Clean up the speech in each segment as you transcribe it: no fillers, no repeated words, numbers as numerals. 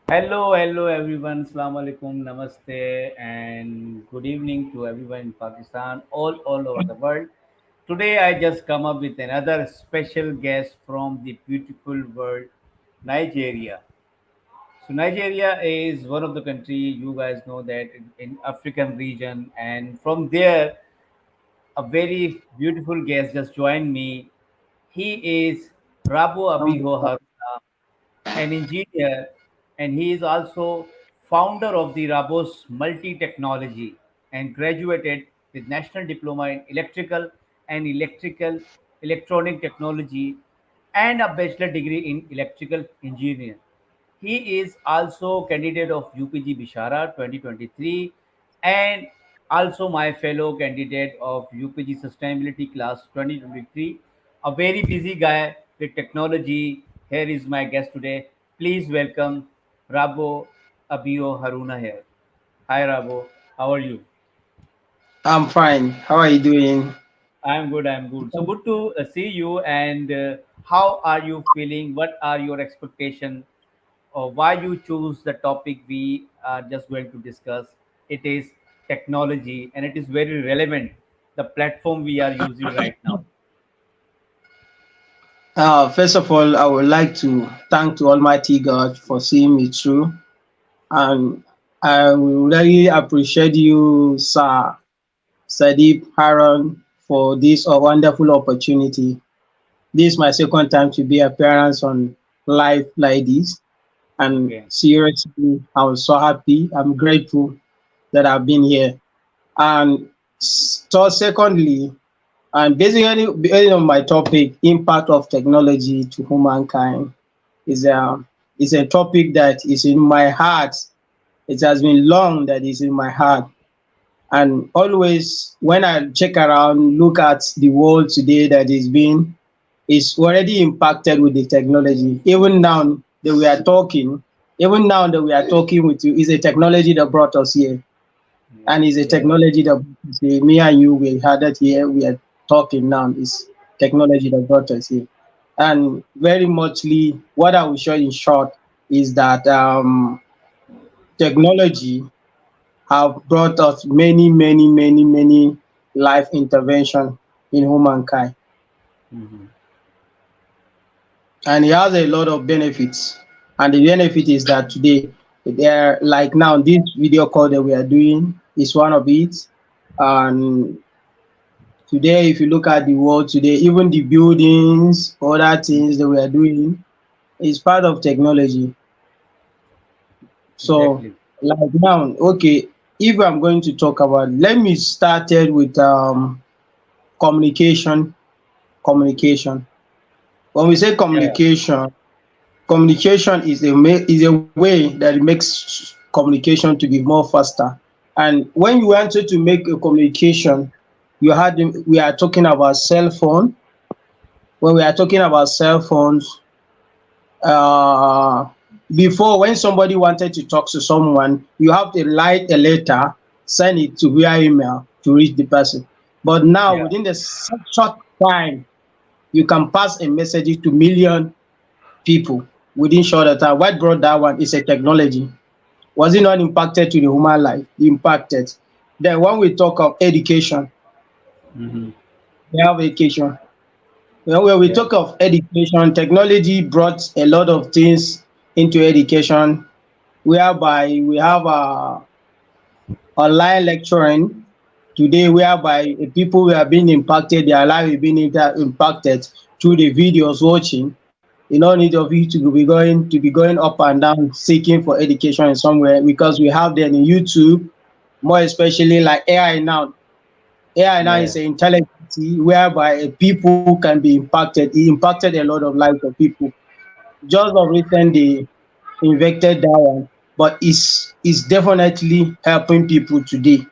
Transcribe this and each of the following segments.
Hello everyone. Assalamu alaikum, namaste, and good evening to everyone in Pakistan, all over the world. Today I just come up with another special guest from the beautiful world, Nigeria. So Nigeria is one of the country you guys know that in African region, and from there a very beautiful guest just joined me. He is Rabo Abiho Haruna, an engineer, and he is also founder of the RABOS multi-technology and graduated with National Diploma in Electrical and Electronic Technology and a Bachelor degree in Electrical Engineering. He is also candidate of UPG Bishara 2023 and also my fellow candidate of UPG Sustainability Class 2023. A very busy guy with technology. Here is my guest today. Please welcome Rabo Abio Haruna here. Hi Rabo, how are you? I'm fine. How are you doing? I'm good. I'm good. So good to see you. And how are you feeling? What are your expectations? Or why you choose the topic we are just going to discuss? It is technology, and it is very relevant. The platform we are using right now. First of all, I would like to thank to Almighty God for seeing me through, and I will really appreciate you, Sir Sadiq Haran, for this wonderful opportunity. This is my second time to be appearance on live like this, and Okay. seriously, I'm so happy. I'm grateful that I've been here. And so, secondly, and basically, based on my topic, impact of technology to humankind is a topic that is in my heart. It has been long that is in my heart, and always when I check around, look at the world today that is being is already impacted with the technology. Even now that we are talking with you, is a technology that brought us here, Yeah. and it's a Yeah. technology that say, me and you we had it here, we are talking now is technology that brought us here. And very muchly what I will show in short is that technology have brought us many life intervention in humankind, Hmm. and it has a lot of benefits. And the benefit is that today there, like now, this video call that we are doing is one of it. And today, if you look at the world today, even the buildings, other things that we are doing is part of technology. So, Exactly. like now, okay, if I'm going to talk about, let me start it with communication. Communication. When we say Yeah. communication, communication is is a way that makes communication to be more faster. And when you wanted to make a communication, we are talking about cell phone. When we are talking about cell phones, uh, before, when somebody wanted to talk to someone, you have to write a letter, send it to via email to reach the person. But now, Yeah. within the short time, you can pass a message to million people within shorter time. What brought that one is a technology. Was it not impacted to the human life? Impacted. Then when we talk of education, Hmm. we have education. When we Yeah. talk of education, technology brought a lot of things into education, whereby we have online lecturing today, whereby people who are being impacted, their life is being impacted through the videos watching. You no need of you to be going up and down seeking for education in somewhere, because we have them in YouTube, more especially like AI now. AI now Yeah. is an intelligence whereby people can be impacted. It impacted a lot of lives of people. Just of recent they invented that one, but it's definitely helping people today.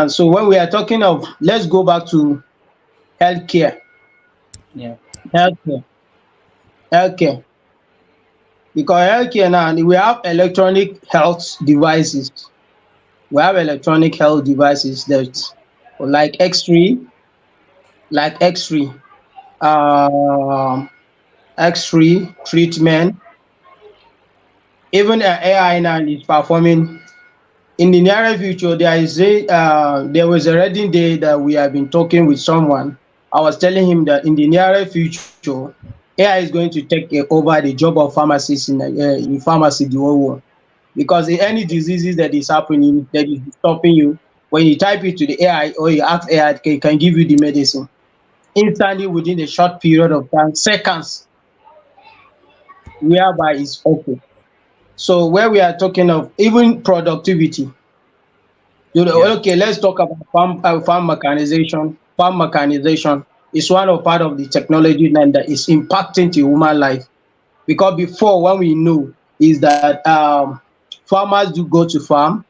So when we are talking of, let's go back to healthcare. Yeah. Healthcare, healthcare. Because healthcare now, we have electronic health devices. We have electronic health devices that like X-ray, like X-ray, um, X-ray treatment, Even AI now is performing. In the near future, there was already day that we have been talking with someone. I was telling him that in the near future, AI is going to take over the job of pharmacists in pharmacy the whole world. Because in any diseases that is happening, that is stopping you, when you type it to the AI or you ask AI, it can give you the medicine instantly within a short period of time, seconds, whereby it's okay. So where we are talking of even productivity, Yeah. okay, let's talk about farm mechanization. Farm mechanization is one of part of the technology now that is impacting the human life. Because before, what we know is that farmers do go to farm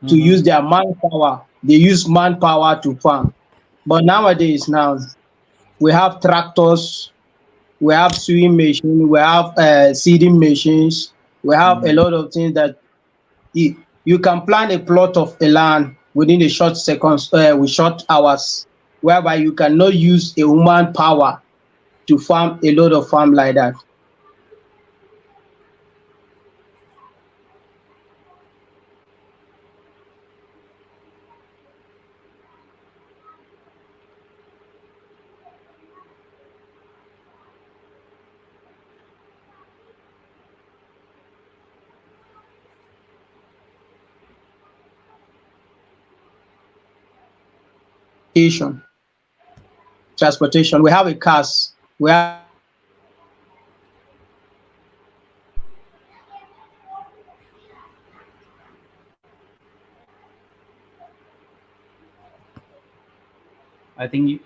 to use Mm-hmm. their manpower. They use manpower to farm. But nowadays now, we have tractors, we have sewing machine, we have seeding machines, we have a Mm-hmm. lot of things that you can plan a plot of a land within a short seconds, with short hours, whereby you cannot use a human power to farm a lot of farm like that. Transportation, transportation. We have a cars, we have a train, we have a bus, we have a train, we have I think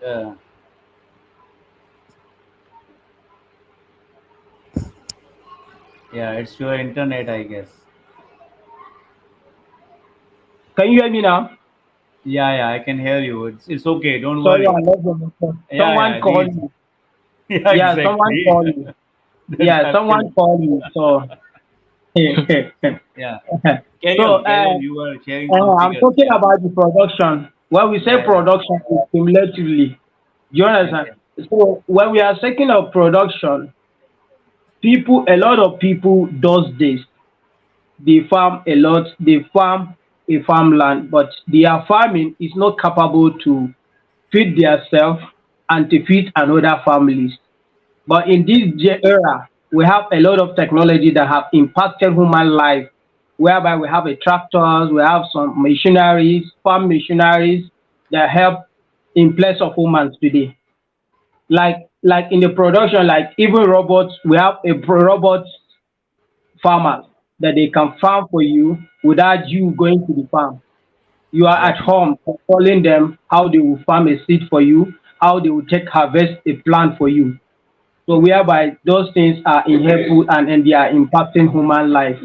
yeah, it's your internet, I guess. Can you hear me now? Yeah, yeah, I can hear you. It's okay. Don't Sorry, I worry. lost the network. Yeah, Someone yeah, called these. me. Yeah, Yeah, someone exactly. called me. That Yeah, someone happens. called me. So, Yeah. so Carry on. You were sharing some I'm figures. talking Yeah, about the production. When we say yeah, yeah. production, it's cumulatively. Do you understand? Okay. So when we are talking of production, a lot of people those days, they farm a lot, they farm a farmland, but their farming is not capable to feed themselves and to feed another families. But in this era, we have a lot of technology that have impacted human life, whereby we have a tractors, we have some machineries, farm machineries that help in place of humans today. Like in the production, like even robots, we have robot farmers that they can farm for you without you going to the farm. You are at Exactly. home calling them how they will farm a seed for you, how they will take harvest a plant for you. So whereby those things are in helpful and they are impacting human life.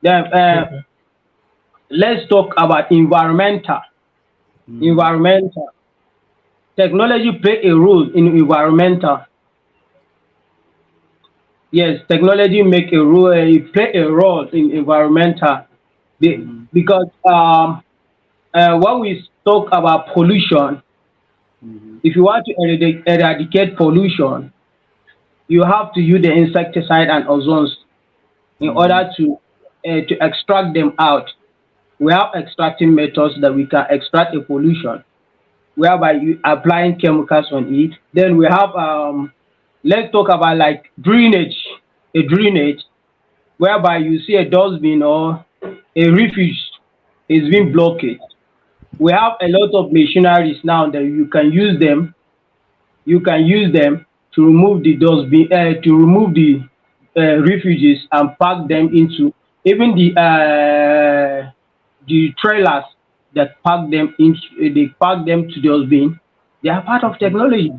Then let's talk about environmental. Mm-hmm. Environmental technology play a role in environmental. Yes, technology make a role. It play a role in environmental Mm-hmm. because when we talk about pollution, Mm-hmm. if you want to eradicate pollution, you have to use the insecticide and ozones in Mm-hmm. order to extract them out. We have extracting methods that we can extract a pollution, whereby you applying chemicals on it. Then we have let's talk about like drainage, whereby you see a dustbin or a refuge is being Mm-hmm. blocked. We have a lot of machineries now that you can use them to remove the dustbin, to remove the refuges and pack them into even the trailers that pack them into, they pack them to dustbin. They are part of Mm-hmm. technology.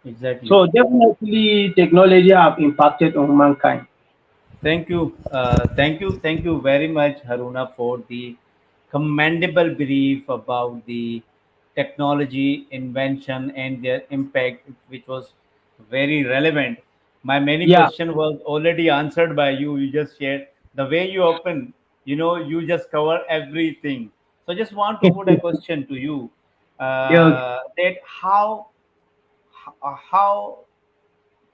Exactly. So definitely technology have impacted on mankind. Thank you very much, Haruna, for the commendable brief about the technology invention and their impact, which was very relevant. My many Yeah. question was already answered by you. You just shared the way you open. You just cover everything. So, just want to put a question to you Yeah. that how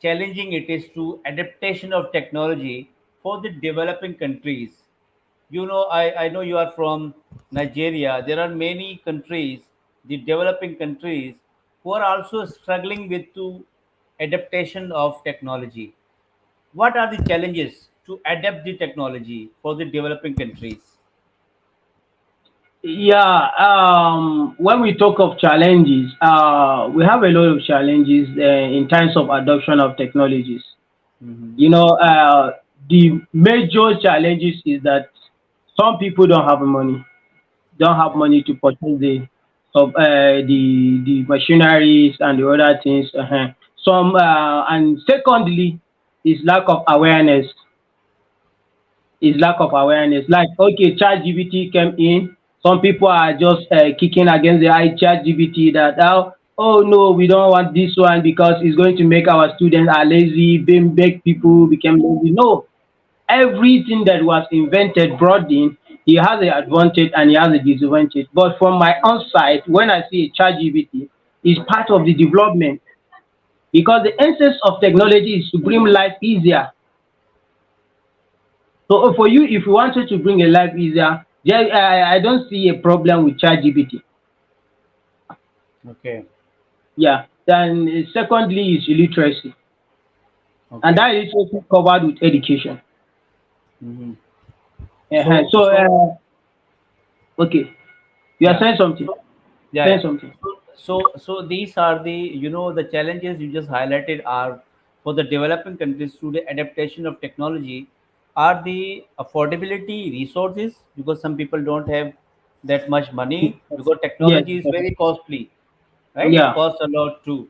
challenging it is to adaptation of technology for the developing countries. I know you are from Nigeria. There are many countries, the developing countries, who are also struggling with the adaptation of technology. What are the challenges to adapt the technology for the developing countries? Yeah, when we talk of challenges, we have a lot of challenges in terms of adoption of technologies. Hmm. You know, the major challenges is that some people don't have Okay. money to purchase the machineries and the other things. Some and secondly is lack of awareness. Is lack of awareness. Like, okay, ChatGPT came in. Some people are just kicking against the eye ChatGPT that, oh no, we don't want this one because it's going to make our students are lazy, make people Mm. become lazy. No, everything that was invented, brought in, he has an advantage and he has a disadvantage. But from my own side, when I see a ChatGPT, is part of the development because the essence of technology is to bring life easier. So for you, if you wanted to bring a life easier, I don't see a problem with ChatGPT. Okay. Yeah. Then secondly is illiteracy, and Okay. that illiteracy covered with education. Hmm. Uh-huh. So, So so okay, you are yeah. saying something. So, yeah, Saying yeah. something. So these are the challenges you just highlighted are for the developing countries through the adaptation of technology are the affordability resources because some people don't have that much money because Yes. technology is very costly, right? It Yeah. costs a lot too.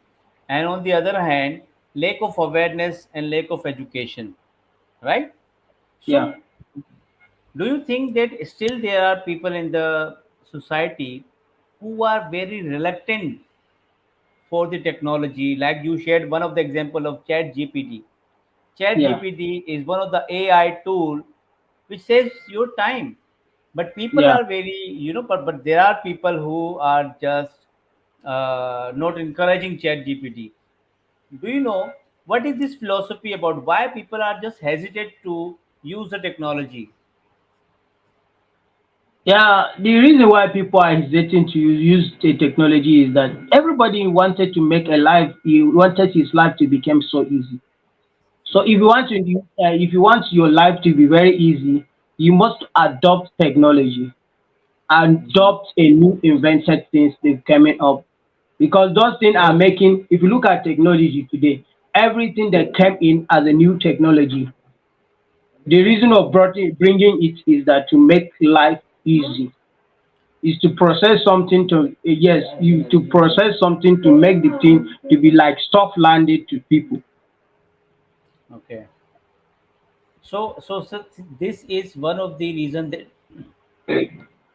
And on the other hand, lack of awareness and lack of education, right? Yeah. So do you think that still there are people in the society who are very reluctant for the technology? Like you shared one of the example of Chat GPT. Chat Yeah. GPT is one of the AI tool which saves your time. But people Yeah. are very, but there are people who are just not encouraging Chat GPT. Do you know what is this philosophy about? Why people are just hesitate to use the technology? Yeah, the reason why people are hesitating to use the technology is that everybody wanted to make a life, he wanted his life to become so easy. So Okay. if you want your life to be very easy, you must adopt technology, Hmm. adopt a new invented things that's coming up. Because those things are making, if you look at technology today, everything that came in as a new technology, the reason of bringing it is that to make life easy, is to process something to, yes, you to process something to make the thing to be like soft landed to people. Okay. So this is one of the reason that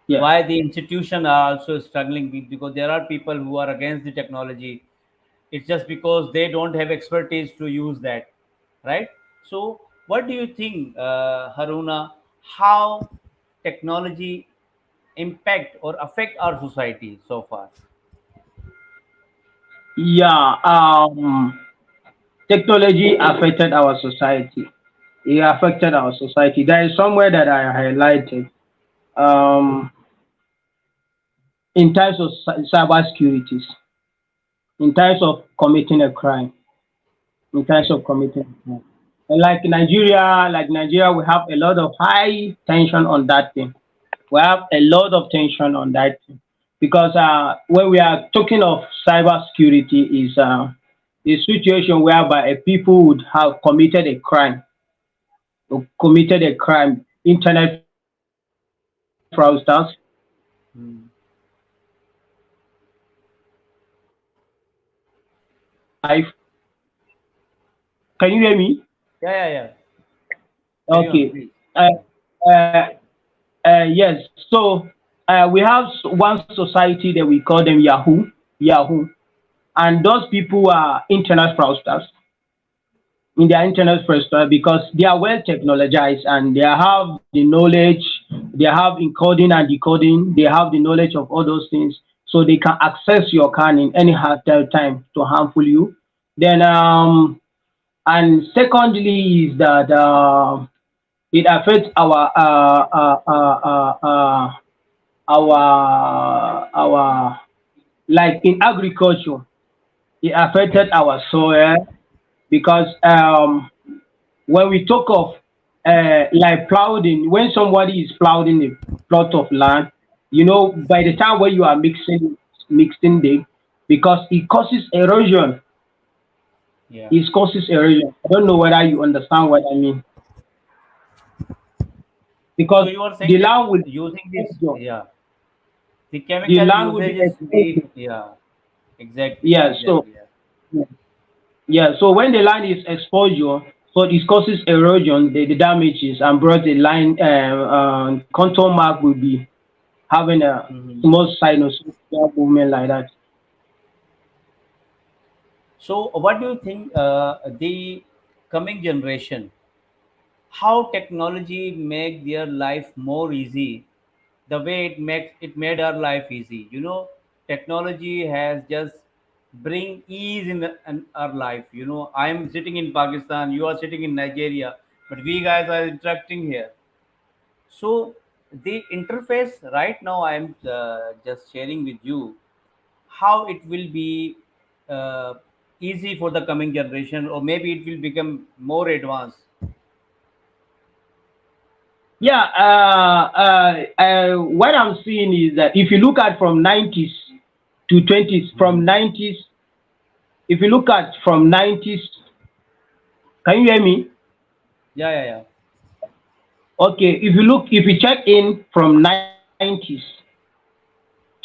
Yeah. why the institution are also struggling because there are people who are against the technology. It's just because they don't have expertise to use that, right? So what do you think, Haruna, how technology impact or affect our society so far? Yeah, technology affected our society. It affected our society. There is somewhere that I highlighted um, in terms of cyber securities, in terms of committing a crime, in terms Okay. of committing a crime. And like Nigeria, we have a lot of high tension on that thing. We have a lot of tension on that thing because when we are talking of cyber security is a situation whereby a people would have committed a crime, internet fraudsters Hmm. life. Can you hear me? Yeah, yeah, yeah. Carry on, Okay. please. Uh, uh, yes. So we have one society that we call them Yahoo, and those people are internet fraudsters in their internet because they are well technologized and they have the knowledge, they have encoding and decoding, they have the knowledge of all those things, so they can access your can in any hard time to harmful you. Then and secondly is that It affects our like in agriculture. It affected our soil because when we talk of like plowing, when somebody is plowing a plot of land, you know, by the time when you are mixing the, because it causes erosion. Yeah. It causes erosion. I don't know whether you understand what I mean. So Because you are saying the that land will be using this, exposure. yeah, the The chemical land will usage be is exposure. very, yeah, exactly, Yeah. So exactly, yeah. yeah. So when the land is exposure, so it causes erosion, the damages, and brought the line contour mark will be having a Hmm. small sinusoidal movement like that. So what do you think the coming generation, how technology make their life more easy, the way it made our life easy, technology has just bring ease in our life. I'm sitting in Pakistan, you are sitting in Nigeria, but we guys are interacting here. So the interface right now, I'm just sharing with you how it will be uh, easy for the coming generation, or maybe it will become more advanced. Yeah. What I'm seeing is that if you look at from 90s to 20s, Hmm. from 90s, if you look at from 90s, can you hear me? Yeah, yeah, yeah. Okay, if you check in from 90s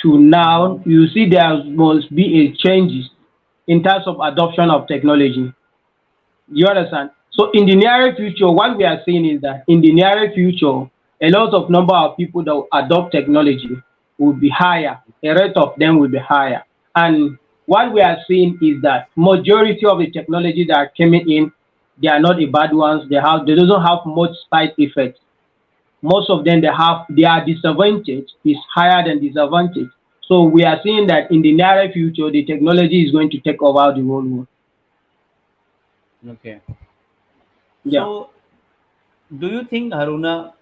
to now, Hmm. you see there must be a changes in terms of adoption of technology. You understand? So in the near future, what we are seeing is that in the near future, a lot of number of people that will adopt technology will be higher. The rate of them will be higher. And what we are seeing is that majority of the technology that are coming in, they are not the bad ones. They doesn't have much side effects. Most of them, their disadvantage is higher than disadvantage. So we are seeing that in the near future, the technology is going to take over the whole world. Okay. Yeah. So, do you think, Haruna,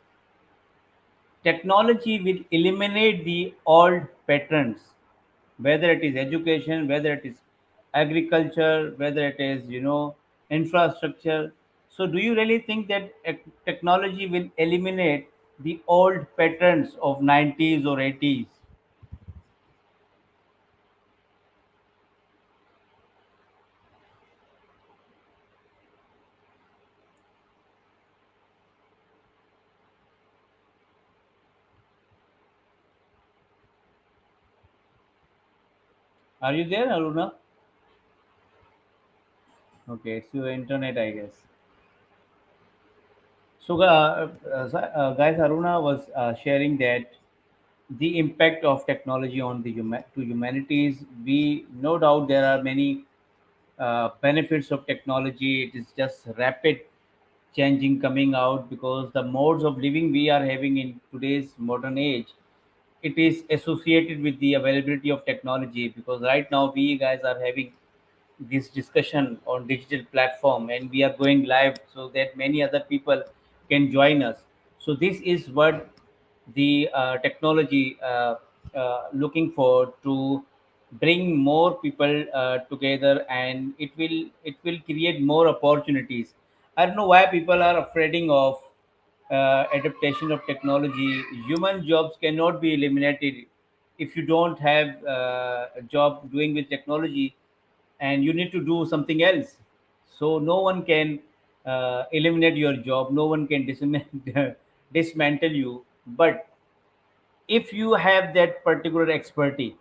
technology will eliminate the old patterns, whether it is education, whether it is agriculture, whether it is, infrastructure? So, do you really think that technology will eliminate the old patterns of 90s or 80s? Are you there, Haruna? Okay, it's your internet, I guess. So, guys, Aruna was sharing that the impact of technology on the to humanities. We no doubt there are many benefits of technology. It is just rapid changing coming out because the modes of living we are having in today's modern age, it is associated with the availability of technology, because right now we guys are having this discussion on digital platform and we are going live so that many other people can join us. So this is what the technology looking for, to bring more people together, and it will create more opportunities. I don't know why people are afraid of adaptation of technology. Human jobs cannot be eliminated. If you don't have a job doing with technology and you need to do something else, so no one can eliminate your job, no one can dismantle you. But if you have that particular expertise,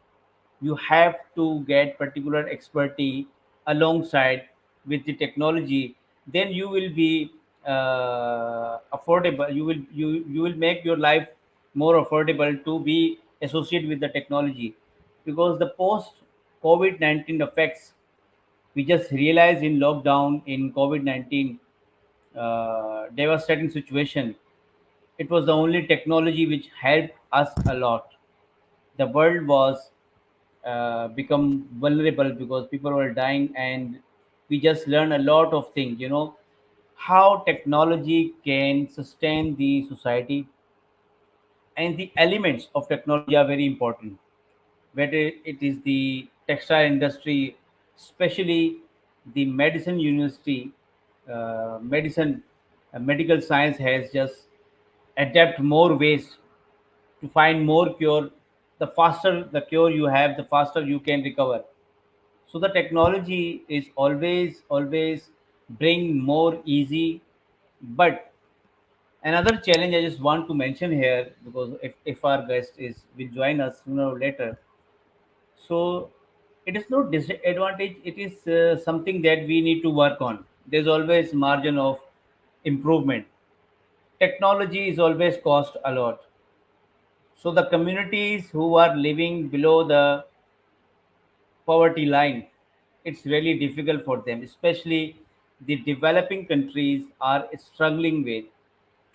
you have to get particular expertise alongside with the technology, then you will be affordable, you will make your life more affordable to be associated with the technology. Because the post COVID-19 effects, we just realized in lockdown, in COVID-19 devastating situation, it was the only technology which helped us a lot. The world was become vulnerable because people were dying, and we just learned a lot of things, how technology can sustain the society, and the elements of technology are very important. Whether it is the textile industry, especially the medicine university, medical science has just adapt more ways to find more cure. The faster the cure you have, the faster you can recover. So the technology is always bring more easy. But another challenge I just want to mention here, because if our guest is will join us sooner or later, so it is not disadvantage, it is something that we need to work on. There's always margin of improvement. Technology is always cost a lot. So the communities who are living below the poverty line, it's really difficult for them, especially the developing countries are struggling with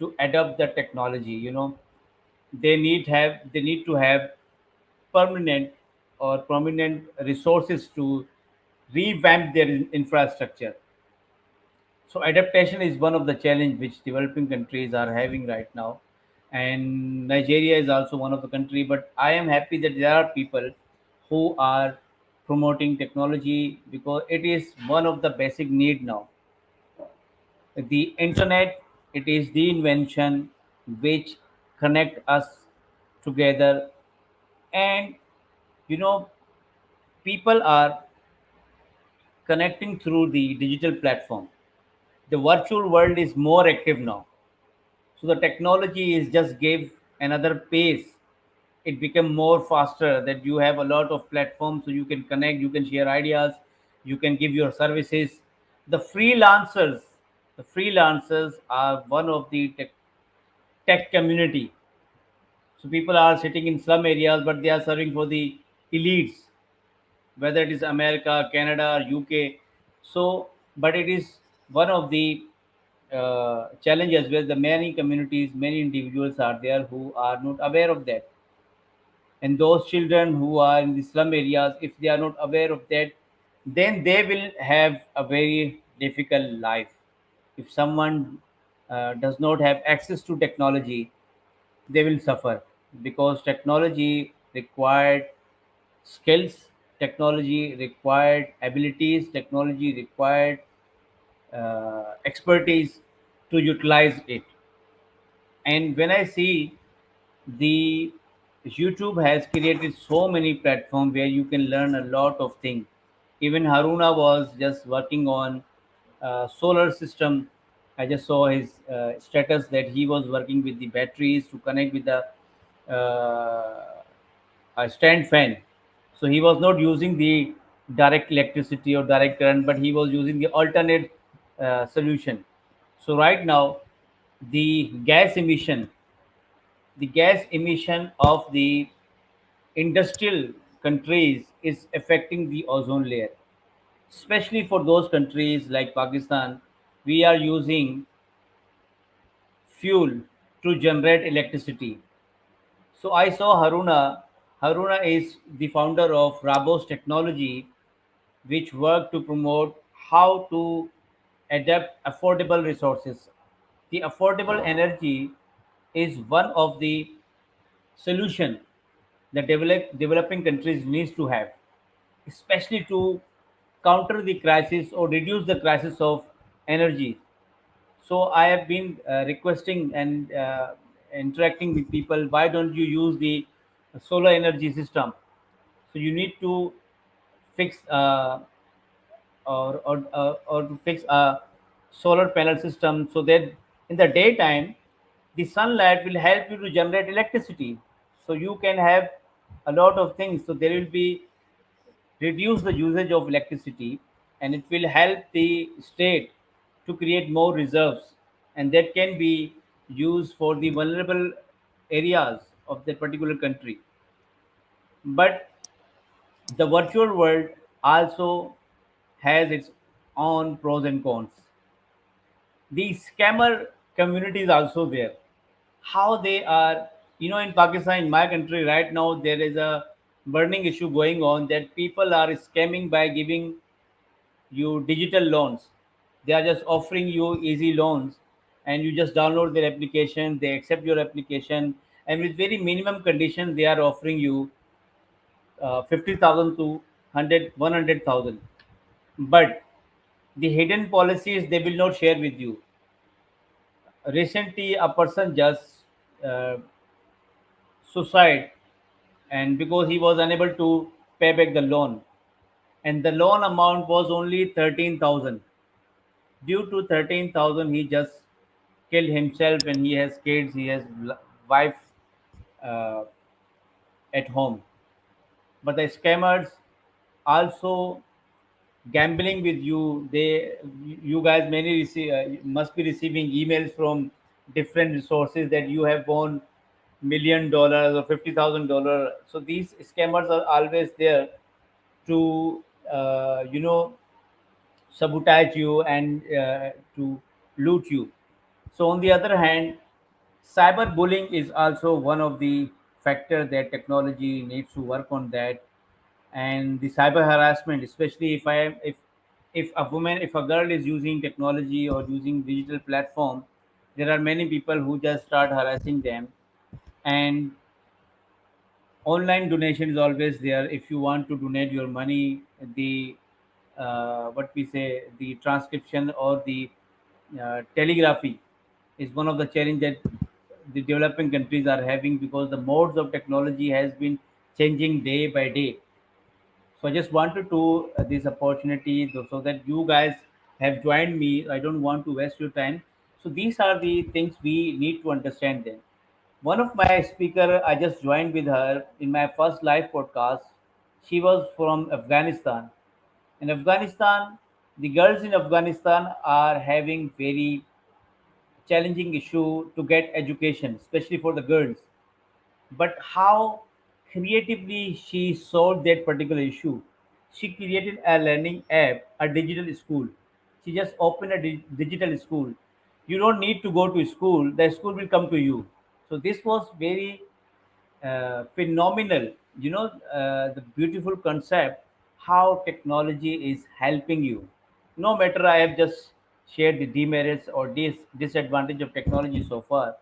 to adopt the technology. They need to have permanent or prominent resources to revamp their infrastructure. So adaptation is one of the challenge which developing countries are having right now, and Nigeria is also one of the country. But I am happy that there are people who are promoting technology because it is one of the basic need now. The internet, it is the invention which connect us together, and you know people are connecting through the digital platform. The virtual world is more active now. So the technology is just gave another pace. It become more faster that you have a lot of platforms, so you can connect, you can share ideas, you can give your services. The freelancers, the freelancers are one of the tech community. So people are sitting in slum areas, but they are serving for the elites, whether it is America, Canada, or UK. So, but it is one of the challenges where the many communities, many individuals are there who are not aware of that. And those children who are in the slum areas, if they are not aware of that, then they will have a very difficult life. If someone does not have access to technology, they will suffer, because technology required skills, technology required abilities, technology required expertise to utilize it. And when I see the YouTube has created so many platforms where you can learn a lot of things. Even Haruna was just working on solar system. I just saw his status that he was working with the batteries to connect with the a stand fan. So he was not using the direct electricity or direct current, but he was using the alternate solution. So right now, the gas emission, the gas emission of the industrial countries is affecting the ozone layer, especially for those countries like Pakistan. We are using fuel to generate electricity. So I saw Haruna. Haruna is the founder of RABOS technology, which work to promote how to adapt affordable resources. The affordable energy is one of the solution that developing countries needs to have, especially to counter the crisis or reduce the crisis of energy. So I have been requesting and interacting with people. Why don't you use the solar energy system? So you need to fix or to fix a solar panel system, so that in the daytime the sunlight will help you to generate electricity. So you can have a lot of things. So there will be reduce the usage of electricity, and it will help the state to create more reserves, and that can be used for the vulnerable areas of that particular country. But the virtual world also has its own pros and cons. The scammer community is also there. How they are, in Pakistan, in my country right now, there is a burning issue going on that people are scamming by giving you digital loans. They are just offering you easy loans, and you just download their application. They accept your application, and with very minimum condition, they are offering you 50,000 to 100,000. But the hidden policies they will not share with you. Recently, a person just uh, suicide, and because he was unable to pay back the loan, and the loan amount was only 13,000. Due to 13,000, he just killed himself, and he has kids, he has wife uh, at home. But the scammers also gambling with you. You guys many must be receiving emails from different resources that you have won $1 million or $50,000. So these scammers are always there to sabotage you and to loot you. So on the other hand, cyberbullying is also one of the factor that technology needs to work on that. And the cyber harassment, especially if a woman, if a girl is using technology or using digital platform, there are many people who just start harassing them. And online donation is always there. If you want to donate your money, the what we say, the transcription or the telegraphy is one of the challenge that the developing countries are having, because the modes of technology has been changing day by day. So I just wanted to this opportunity so that you guys have joined me. I don't want to waste your time. So these are the things we need to understand then. One of my speaker, I just joined with her in my first live podcast. She was from Afghanistan. In Afghanistan, the girls in Afghanistan are having very challenging issue to get education, especially for the girls. But how creatively she solved that particular issue. She created a learning app, a digital school. She just opened a digital school. You don't need to go to school, the school will come to you. So this was very phenomenal. The beautiful concept, how technology is helping you. No matter, I have just shared the demerits or disadvantage of technology so far,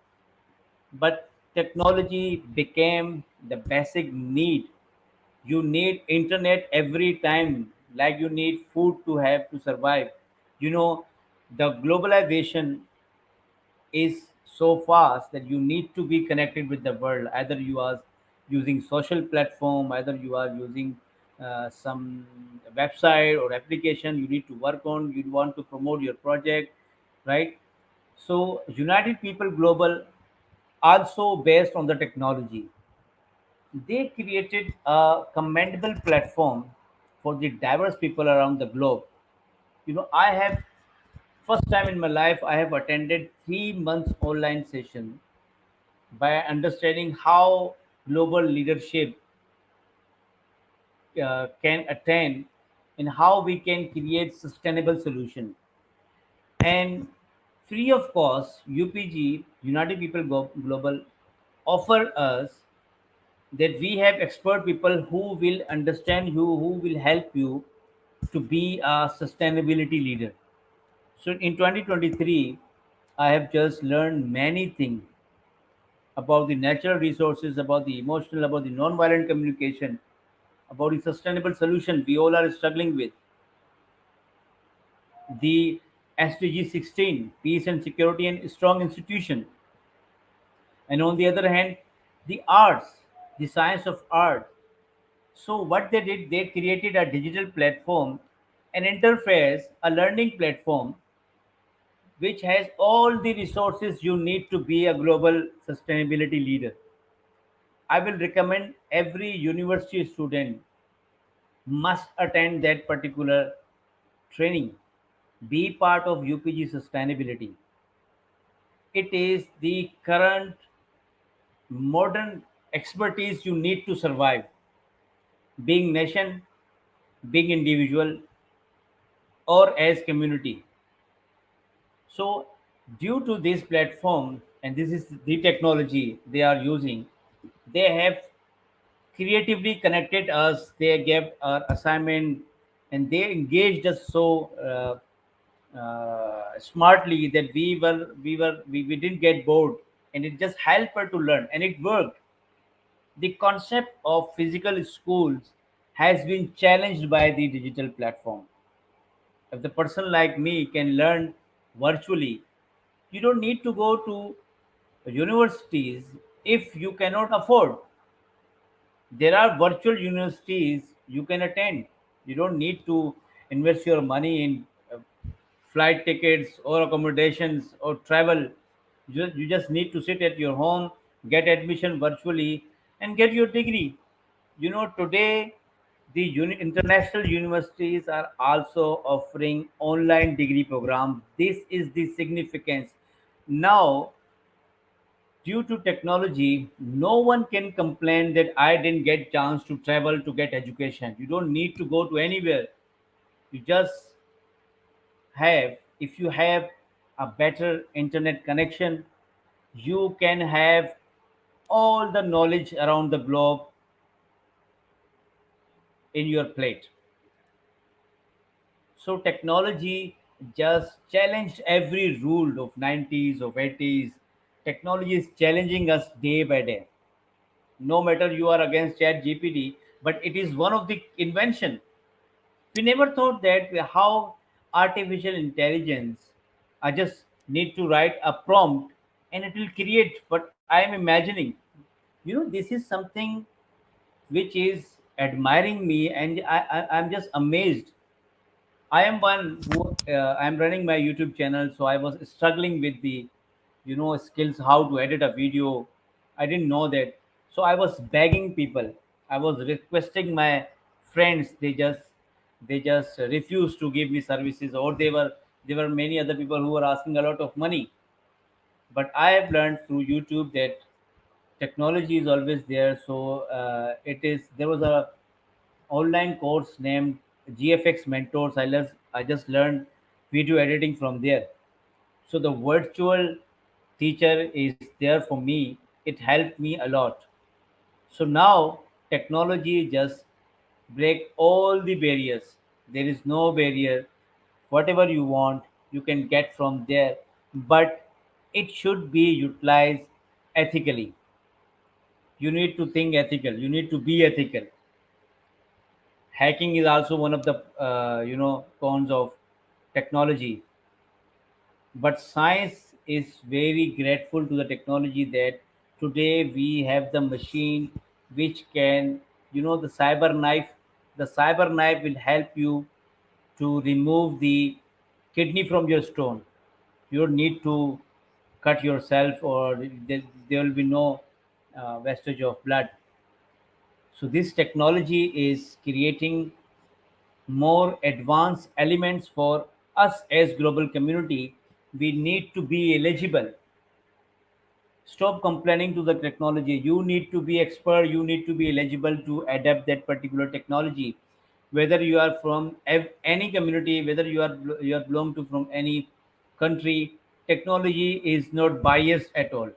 but technology became the basic need. You need internet every time, like you need food to have to survive. The globalization is so fast that you need to be connected with the world. Either you are using social platform, either you are using some website or application you need to work on, you want to promote your project, right? So United People Global, also based on the technology, they created a commendable platform for the diverse people around the globe. I have, first time in my life, I have attended 3 months online session by understanding how global leadership can attain and how we can create sustainable solution. And free of cost, UPG, United People Global, offer us that we have expert people who will understand you, who will help you to be a sustainability leader. So in 2023, I have just learned many things about the natural resources, about the emotional, about the non-violent communication, about the sustainable solution we all are struggling with, the SDG 16, peace and security and strong institution, and on the other hand, the arts, the science of art. So what they did, they created a digital platform, an interface, a learning platform, which has all the resources you need to be a global sustainability leader. I will recommend every university student must attend that particular training. Be part of UPG sustainability. It is the current modern expertise you need to survive, being nation, being individual, or as community. So, due to this platform, and this is the technology they are using, they have creatively connected us. They gave our assignment, and they engaged us so smartly that we didn't get bored, and it just helped her to learn, and it worked. The concept of physical schools has been challenged by the digital platform. If the person like me can learn virtually, you don't need to go to universities if you cannot afford. There are virtual universities you can attend. You don't need to invest your money in flight tickets or accommodations or travel. You just need to sit at your home, get admission virtually, and get your degree. Today the international universities are also offering online degree program. This is the significance. Now, due to technology, no one can complain that I didn't get chance to travel to get education. You don't need to go to anywhere. You just have, if you have a better internet connection, you can have all the knowledge around the globe in your plate. So technology just challenged every rule of 90s, of 80s. Technology is challenging us day by day. No matter you are against chat gpt, but it is one of the invention. We never thought that how artificial intelligence, I just need to write a prompt and it will create what I am imagining. This is something which is admiring me, and I'm just amazed. I am one who I'm running my YouTube channel, so I was struggling with the, skills how to edit a video. I didn't know that, so I was begging people. I was requesting my friends. They just refused to give me services, or there were many other people who were asking a lot of money. But I have learned through YouTube that technology is always there. So it is. There was a online course named GFX Mentors. I just learned video editing from there. So the virtual teacher is there for me. It helped me a lot. So now technology just break all the barriers. There is no barrier. Whatever you want, you can get from there. But it should be utilized ethically. You need to think ethical. You need to be ethical. Hacking is also one of the cons of technology, but science is very grateful to the technology that today we have the machine which can, the cyber knife will help you to remove the kidney from your stone. You don't need to cut yourself, or there will be no wastage of blood. So this technology is creating more advanced elements for us as global community. We need to be eligible. Stop complaining to the technology. You need to be expert. You need to be eligible to adapt that particular technology. Whether you are from any community, whether you are belong to from any country, technology is not biased at all.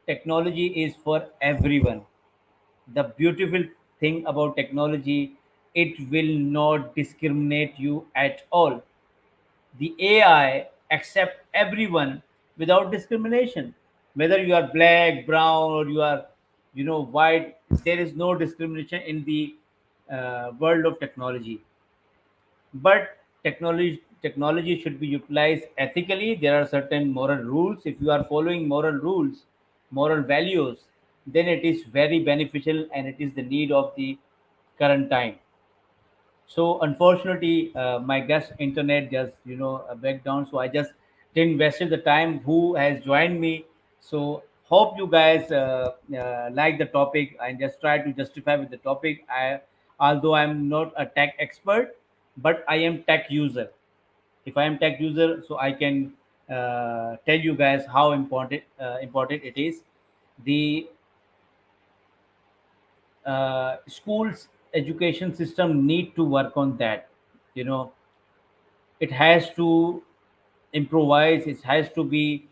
Technology is for everyone. The beautiful thing about technology, it will not discriminate you at all. The AI accept everyone without discrimination. Whether you are black, brown, or you are, white, there is no discrimination in the world of technology. But technology should be utilized ethically. There are certain moral rules. If you are following moral rules, moral values, then it is very beneficial, and it is the need of the current time. So unfortunately, my guest internet just back down. So I just didn't wasted the time. Who has joined me? So hope you guys like the topic, and just try to justify with the topic. Although I'm not a tech expert, but I am tech user. If I am tech user, so I can tell you guys how important it is. The schools education system need to work on that. You know, it has to improvise. It has to be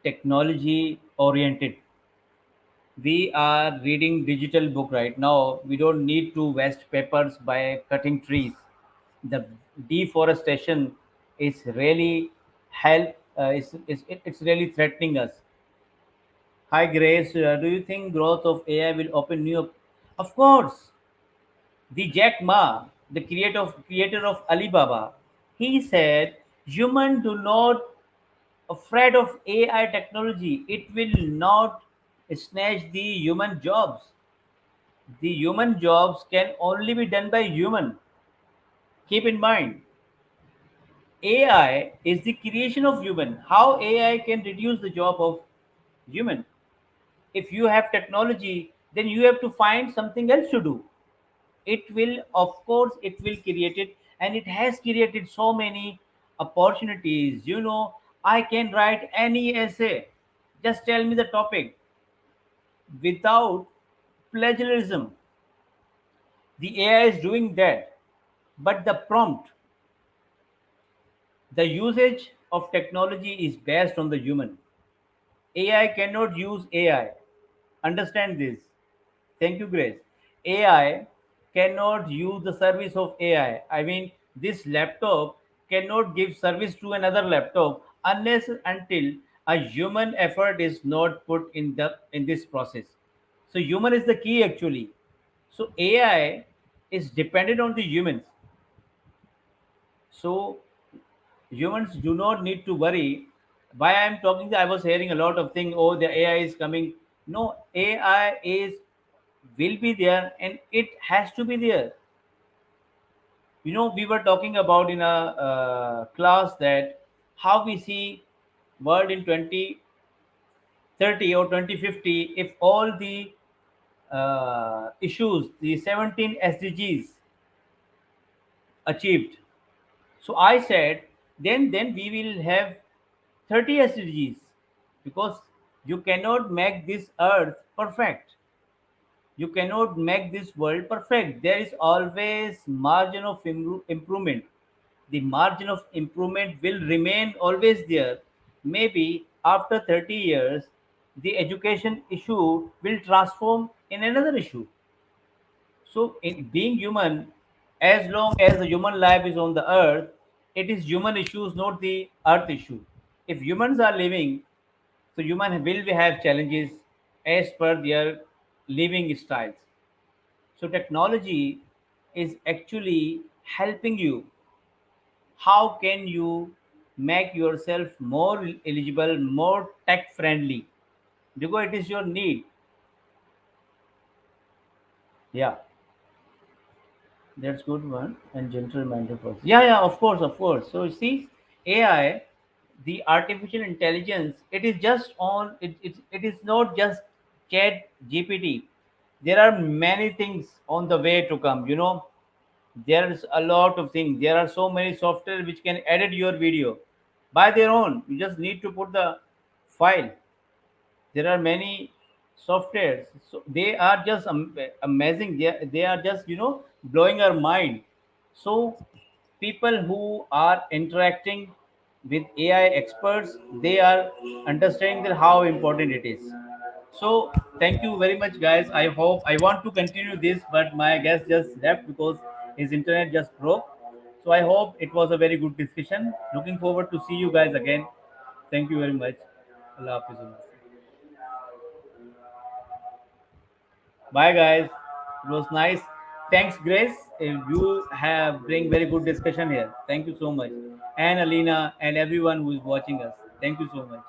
technology oriented. We are reading digital book right now. We don't need to waste papers by cutting trees. The deforestation, is really help. It's really threatening us. Hi Grace, do you think growth of AI will open new? Of course, the Jack Ma, the creator of Alibaba, he said, "Human do not afraid of AI technology. It will not snatch the human jobs. The human jobs can only be done by human. Keep in mind, AI is the creation of human. How AI can reduce the job of human? If you have technology, then you have to find something else to do. It will, of course, it will create it, and it has created so many opportunities. I can write any essay. Just tell me the topic without plagiarism. The AI is doing that, but the prompt, the usage of technology is based on the human. AI cannot use AI. Understand this. Thank you, Grace. AI cannot use the service of AI. I mean, this laptop cannot give service to another laptop unless until a human effort is not put in this process. So human is the key actually. So AI is dependent on the humans. So humans do not need to worry. Why I'm talking, I was hearing a lot of things. Oh, the AI is coming. No, AI is will be there, and it has to be there. We were talking about in a class that how we see world in 2030 or 2050 if all the issues, the 17 SDGs achieved. So I said, then we will have 30 SDGs, because you cannot make this earth perfect. You cannot make this world perfect. There is always margin of improvement. The margin of improvement will remain always there. Maybe after 30 years, the education issue will transform in another issue. So, in being human, as long as the human life is on the earth, it is human issues, not the earth issue. If humans are living, so human will have challenges as per their living styles. So technology is actually helping you. How can you make yourself more eligible, more tech friendly? Because it is your need. Yeah, that's good one. And gentle minded person. Yeah, yeah, of course, of course. So you see, AI, the artificial intelligence, it is just on it is not just chat GPT. There are many things on the way to come. There's a lot of things. There are so many software which can edit your video by their own. You just need to put the file. There are many softwares, so they are just amazing. They are just blowing our mind. So people who are interacting with AI experts, they are understanding that how important it is. So thank you very much, guys. I hope I want to continue this, but my guest just left because his internet just broke. So I hope it was a very good discussion. Looking forward to see you guys again. Thank you very much. Allah Hafiz. Bye, guys. It was nice. Thanks, Grace. You have bring very good discussion here. Thank you so much, and Alina and everyone who is watching us. Thank you so much.